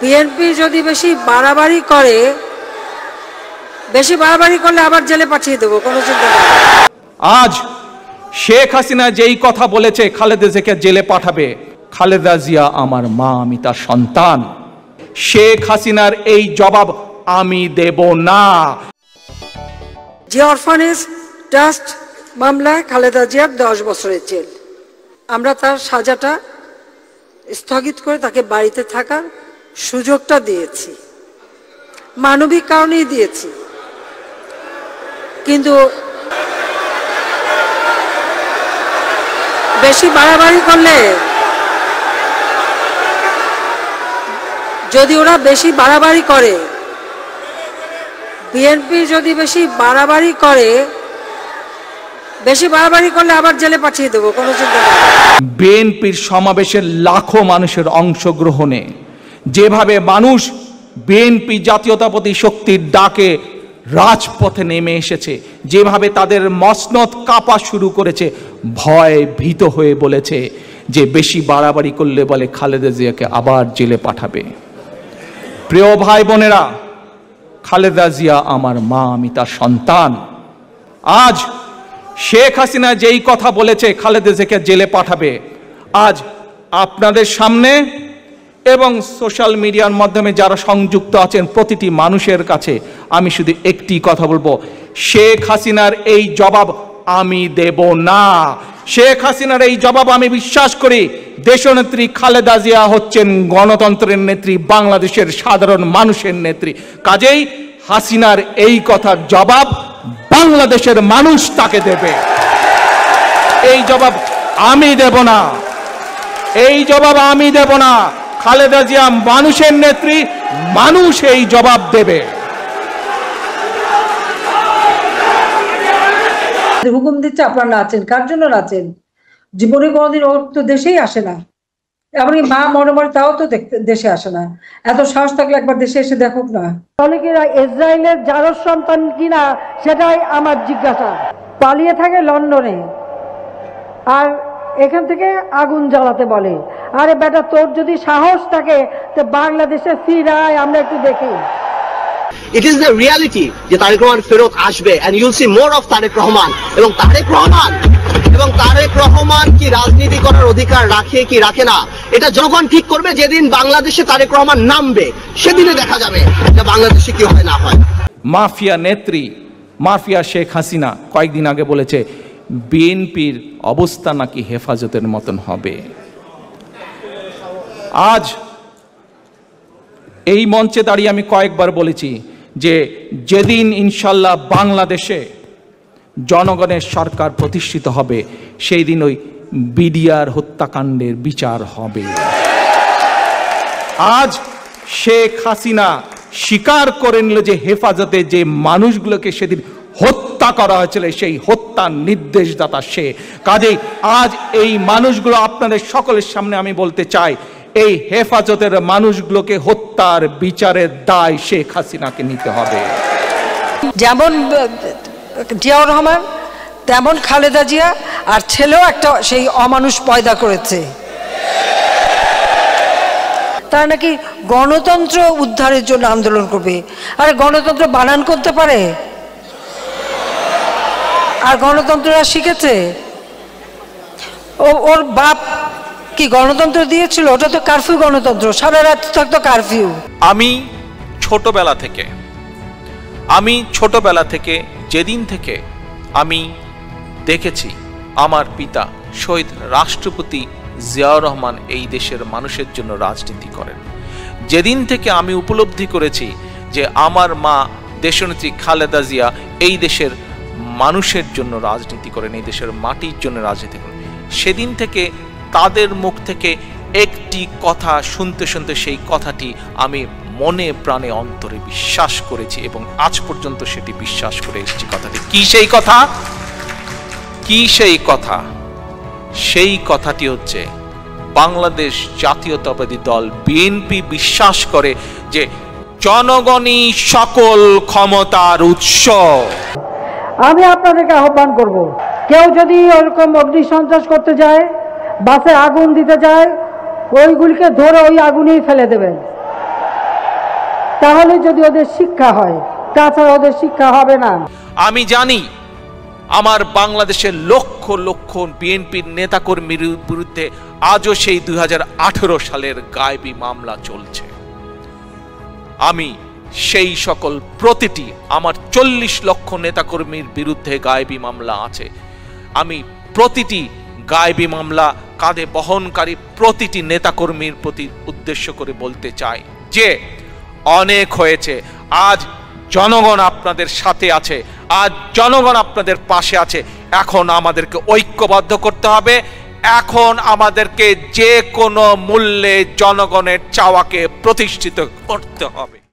BNP যদি বেশি বাড়াবাড়ি করলে আবার জেলে পাঠিয়ে দেবো, কোনো চিন্তা নেই। আজ শেখ হাসিনা যেই কথা বলেছে খালেদা জিয়াকে জেলে পাঠাবে, খালেদা জিয়া আমার মা, আমি তার সন্তান। শেখ হাসিনার এই জবাব আমি দেব না। যে অরফানেজ ট্রাস্ট মামলায় খালেদা জিয়ার 10 বছরের জেল, আমরা তার সাজাটা স্থগিত করে তাকে বাড়িতে থাকার সুযোগটা দিয়েছি, মানবিক কারণেই দিয়েছি। কিন্তু বেশি বাড়াবাড়ি করলে, যদি ওরা বেশি বাড়াবাড়ি করে, বিএনপি যদি বেশি বাড়াবাড়ি করলে আবার জেলে পাঠিয়ে দেবো, কোনো চিন্তা নেই। বিএনপির সমাবেশের লাখো মানুষের অংশগ্রহণে যেভাবে মানুষ বিএনপি জাতীয়তাবাদী শক্তির ডাকে রাজপথে নেমে এসেছে, যেভাবে তাদের মসনদ কাঁপা শুরু করেছে, ভয় ভীত হয়ে বলেছে যে বেশি বাড়াবাড়ি করলে বলে খালেদা জিয়াকে আবার জেলে পাঠাবে। প্রিয় ভাই বোনেরা, খালেদা জিয়া আমার মা, আমি তার সন্তান। আজ শেখ হাসিনা যেই কথা বলেছে খালেদা জিয়াকে জেলে পাঠাবে, আজ আপনাদের সামনে এবং সোশ্যাল মিডিয়ার মাধ্যমে যারা সংযুক্ত আছেন প্রতিটি মানুষের কাছে আমি শুধু একটি কথা বলবো, শেখ হাসিনার এই জবাব আমি দেব না। শেখ হাসিনার এই জবাব আমি বিশ্বাস করি দেশনেত্রী খালেদা জিয়া হচ্ছেন গণতন্ত্রের নেত্রী, বাংলাদেশের সাধারণ মানুষের নেত্রী। কাজেই হাসিনার এই কথার জবাব বাংলাদেশের মানুষ তাকে দেবে। এই জবাব আমি দেব না, এই জবাব আমি দেব না। খালেদা জিয়া মানুষের নেত্রী, মানুষ এই জবাব দেবে। হুকুম দিচ্ছে, আপনারা নাচেন। কার জন্য নাচেন? জীবনে কোনোদিন ওর তো দেশেই আসে না, এমনকি মা মনে মনে তাও তো দেশে আসে না। এত সাহস থাকলে একবার দেশে এসে দেখুক না। অনেকেরা ইসরায়েলের জারজ সন্তান কিনা সেটাই আমার জিজ্ঞাসা। পালিয়ে থাকে লন্ডনে, আর এখান থেকে আগুন জ্বালাতে বলে। আরে বেটা, তোর যদি সাহস থাকে তো বাংলাদেশে ফিরায়, আমরা একটু দেখি। It is the reality যে তারেক রহমান ফেরত আসবে, and you'll see more of Tarique Rahman. এবং তারেক রহমান কি রাজনীতি করার অধিকার রাখে কি রাখে না, এটা জনগণ ঠিক করবে। যেদিন বাংলাদেশে তারেক রহমান নামবে সেদিনে দেখা যাবে যে বাংলাদেশে কি হয় না হয়। মাফিয়া নেত্রী, মাফিয়া শেখ হাসিনা কয়েকদিন আগে বলেছে বিএনপির অবস্থা নাকি হেফাজতের মতন হবে। আজ এই মঞ্চে দাঁড়িয়ে আমি কয়েকবার বলেছি যে যেদিন ইনশাল্লাহ বাংলাদেশে জনগণের সরকার প্রতিষ্ঠিত হবে সেই দিন ওই বিডিআর হত্যাকাণ্ডের বিচার হবে। আজ শেখ হাসিনা স্বীকার করে নিল যে হেফাজতে যে মানুষগুলোকে সেদিন হত্যা করা হয়েছিল সেই হত্যার নির্দেশদাতা সে। কাজেই আজ এই মানুষগুলো আপনাদের সকলের সামনে আমি বলতে চাই, এই হেফাজতের মানুষগুলোকে হত্যার বিচারের দায় শেখ হাসিনাকে নিতে হবে। যেমন জিয়াউর রহমান তেমন খালেদা জিয়া, আর ছেলেও একটা সেই অমানুষ পয়দা করেছে। তারা নাকি গণতন্ত্র উদ্ধারের জন্য আন্দোলন করবে। আরে গণতন্ত্র বানান করতে পারে? আর গণতন্ত্ররা শিখেছে? ওর বাপ কি গণতন্ত্র দিয়েছিল? ওটা তো কারফিউ গণতন্ত্র, সারা রাত থাকতো কারফিউ। আমি ছোটবেলা থেকে যেদিন থেকে আমি দেখেছি আমার পিতা শহীদ রাষ্ট্রপতি জিয়াউর রহমান এই দেশের মানুষের জন্য রাজনীতি করেন, যেদিন থেকে আমি উপলব্ধি করেছি যে আমার মা দেশনেত্রী খালেদা জিয়া এই দেশের মানুষের জন্য রাজনীতি করেন, এই দেশের মাটির জন্য রাজনীতি করেন, সেদিন থেকে তাদের মুখ থেকে একটি কথা শুনতে শুনতে সেই কথাটি আমি মনে প্রাণে অন্তরে বিশ্বাস করেছি এবং আজ পর্যন্ত সেটি বিশ্বাস করে এসেছি। কথাটি কি? সেই কথাটি হচ্ছে বাংলাদেশ জাতীয়তাবাদী দল বিএনপি বিশ্বাস করে যে জনগণই সকল ক্ষমতার উৎস। আমি আপনাদেরকে আহ্বান করব, কেউ যদি ওরকম অগ্নি সন্ত্রাস করতে যায়, বাসে আগুন দিতে যায়, ওইগুলিকে ধরে ওই আগুনেই ফেলে দেবেন। তাহলে যদি ওদের শিক্ষা হয়, তাছাড়া ওদের শিক্ষা হবে না। আমি জানি আমার বাংলাদেশের লক্ষ লক্ষ বিএনপির নেতাকর্মীর বিরুদ্ধে আজও সেই 2018 সালের গায়েবী মামলা চলছে। আমি সেই সকল প্রতিটি আমার 40 লক্ষ নেতাকর্মীর বিরুদ্ধে গায়েবী মামলা আছে। আমি প্রতিটি গায়েবী মামলা কাঁধে বহনকারী প্রতিটি নেতাকর্মীর প্রতি উদ্দেশ্য করে বলতে চাই যে অনেক হয়েছে। আজ জনগণ আপনাদের সাথে আছে, আজ জনগণ আপনাদের পাশে আছে। এখন আমাদেরকে ঐক্যবদ্ধ করতে হবে। এখন আমাদেরকে যে কোনো মূল্যে জনগণের চাওয়াকে প্রতিষ্ঠিত করতে হবে।